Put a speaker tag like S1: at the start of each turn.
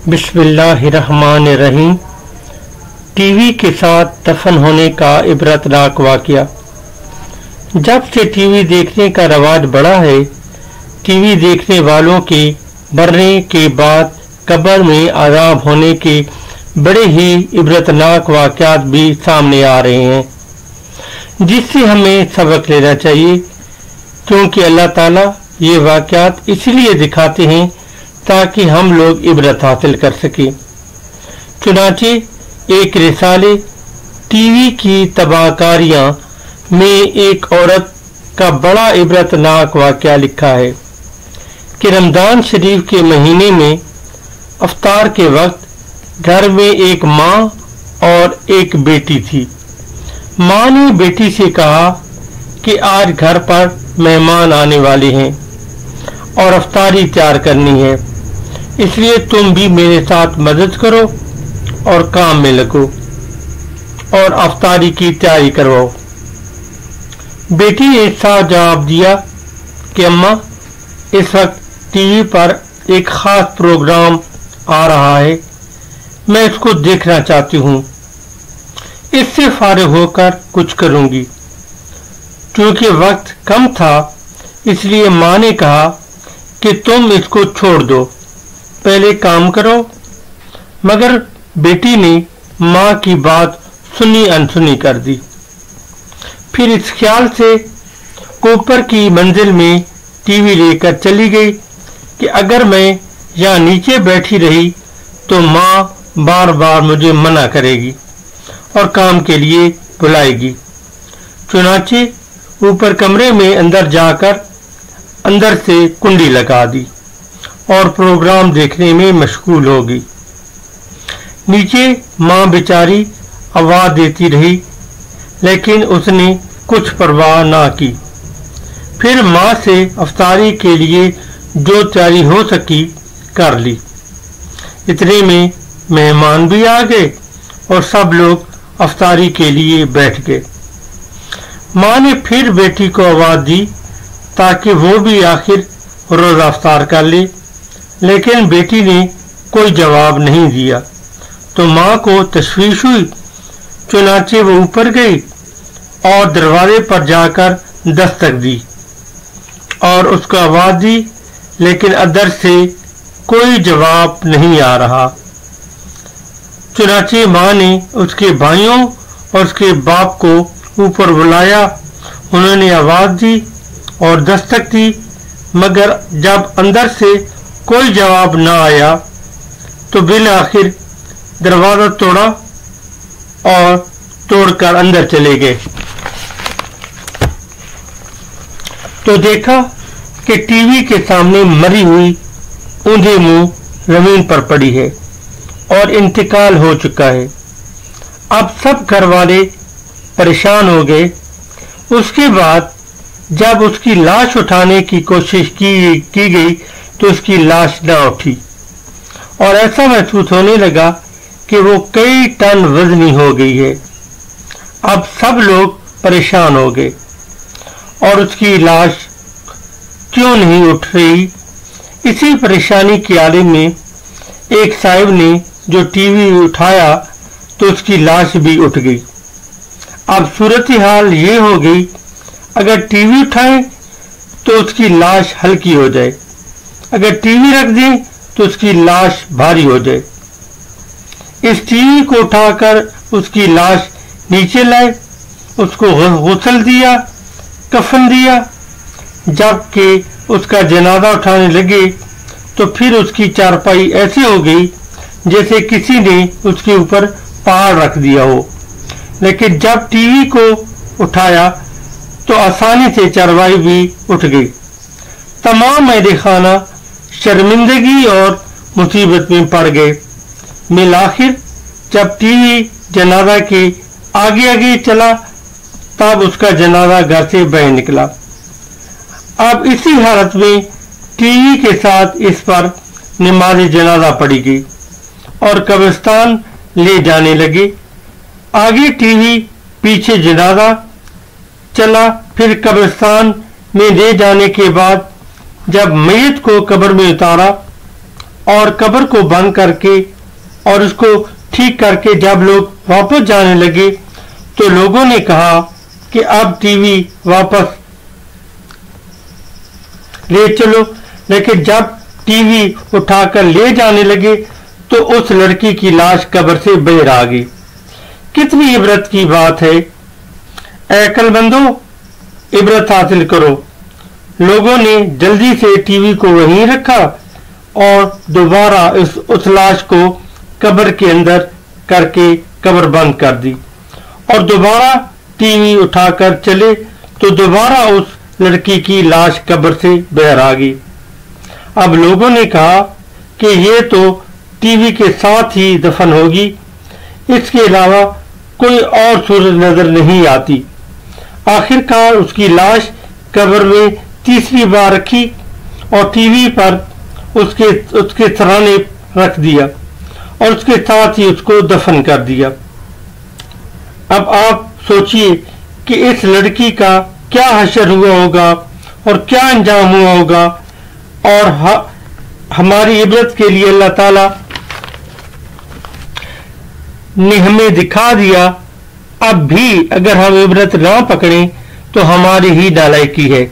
S1: बिस्मिल्लाहिर्रहमानिर्रहीम। टीवी के साथ दफन होने का इबरतनाक वाक़या। जब से टीवी देखने का रवाज बढ़ा है, टीवी देखने वालों के मरने के बाद कब्र में अज़ाब होने के बड़े ही इबरतनाक वाक़यात भी सामने आ रहे हैं, जिससे हमें सबक लेना चाहिए, क्योंकि अल्लाह ताला ये वाक़यात इसलिए दिखाते हैं ताकि हम लोग इबरत हासिल कर सकें। चुनाचे एक रिसाले टीवी की तबाहकारियां में एक औरत का बड़ा इबरतनाक वाक़या लिखा है कि रमज़ान शरीफ के महीने में अफ्तार के वक्त घर में एक माँ और एक बेटी थी। माँ ने बेटी से कहा कि आज घर पर मेहमान आने वाले हैं और अफ्तारी तैयार करनी है, इसलिए तुम भी मेरे साथ मदद करो और काम में लगो और अफ्तारी की तैयारी करवाओ। बेटी ने साफ जवाब दिया कि अम्मा, इस वक्त टीवी पर एक खास प्रोग्राम आ रहा है, मैं इसको देखना चाहती हूँ, इससे फारिग होकर कुछ करूँगी। क्योंकि वक्त कम था, इसलिए माँ ने कहा कि तुम इसको छोड़ दो, पहले काम करो। मगर बेटी ने माँ की बात सुनी अनसुनी कर दी। फिर इस ख्याल से ऊपर की मंजिल में टीवी लेकर चली गई कि अगर मैं यहाँ नीचे बैठी रही तो माँ बार बार मुझे मना करेगी और काम के लिए बुलाएगी। चुनाचे ऊपर कमरे में अंदर जाकर अंदर से कुंडी लगा दी और प्रोग्राम देखने में मशगूल होगी। नीचे माँ बेचारी आवाज देती रही, लेकिन उसने कुछ परवाह ना की। फिर माँ से अफ्तारी के लिए जो तैयारी हो सकी कर ली। इतने में मेहमान भी आ गए और सब लोग अफ्तारी के लिए बैठ गए। माँ ने फिर बेटी को आवाज दी ताकि वो भी आखिर रोजा अफ्तार कर ले, लेकिन बेटी ने कोई जवाब नहीं दिया तो माँ को तशवीश हुई। चुनाचे वो ऊपर गई और दरवाजे पर जाकर दस्तक दी और उसको आवाज दी, लेकिन अंदर से कोई जवाब नहीं आ रहा। चुनाचे माँ ने उसके भाइयों और उसके बाप को ऊपर बुलाया। उन्होंने आवाज दी और दस्तक दी, मगर जब अंदर से कोई जवाब न आया तो बिल आखिर दरवाजा तोड़ा और तोड़कर अंदर चले गए। तो देखा कि टीवी के सामने मरी हुई ऊंधे मुंह जमीन पर पड़ी है और इंतकाल हो चुका है। अब सब घर वाले परेशान हो गए। उसके बाद जब उसकी लाश उठाने की कोशिश की गई तो उसकी लाश न उठी और ऐसा महसूस होने लगा कि वो कई टन वजनी हो गई है। अब सब लोग परेशान हो गए और उसकी लाश क्यों नहीं उठ रही। इसी परेशानी के आलम में एक साहिब ने जो टीवी उठाया तो उसकी लाश भी उठ गई। अब सूरत हाल ये हो गई, अगर टीवी उठाएं तो उसकी लाश हल्की हो जाए, अगर टीवी रख दें तो उसकी लाश भारी हो जाए। इस टीवी को उठाकर उसकी लाश नीचे लाए, उसको गुस्ल दिया, कफन दिया। जबकि उसका जनाजा उठाने लगे तो फिर उसकी चारपाई ऐसी हो गई जैसे किसी ने उसके ऊपर पहाड़ रख दिया हो। लेकिन जब टीवी को उठाया तो आसानी से चारपाई भी उठ गई। तमाम अहले खाना शर्मिंदगी और मुसीबत में पड़ गए। मिल आखिर जब टीवी जनाजा के आगे आगे चला तब उसका जनाजा घर से बाहर निकला। अब इसी हालत में टीवी के साथ इस पर नमाज जनाजा पड़ी गई और कब्रिस्तान ले जाने लगे। आगे टीवी, पीछे जनाजा चला। फिर कब्रिस्तान में ले जाने के बाद जब मैयत को कब्र में उतारा और कब्र को बंद करके और उसको ठीक करके जब लोग वापस जाने लगे तो लोगों ने कहा कि अब टीवी वापस ले चलो। लेकिन जब टीवी उठाकर ले जाने लगे तो उस लड़की की लाश कब्र से बाहर आ गई। कितनी इबरत की बात है। ऐ अक्लमंदों, इबरत हासिल करो। लोगों ने जल्दी से टीवी को वहीं रखा और दोबारा उस लाश को कब्र के अंदर करके कब्र बंद कर दी और दोबारा टीवी उठाकर चले तो दोबारा उस लड़की की लाश कब्र से बाहर आ गई। अब लोगों ने कहा कि ये तो टीवी के साथ ही दफन होगी, इसके अलावा कोई और सूरत नजर नहीं आती। आखिरकार उसकी लाश कब्र में तीसरी बार रखी और टीवी पर उसके सराहने रख दिया और उसके साथ ही उसको दफन कर दिया। अब आप सोचिए कि इस लड़की का क्या हशर हुआ होगा और क्या अंजाम हुआ होगा। और हमारी इबरत के लिए अल्लाह ताला ने हमें दिखा दिया। अब भी अगर हम इबरत ना पकड़ें तो हमारी ही नालायकी है।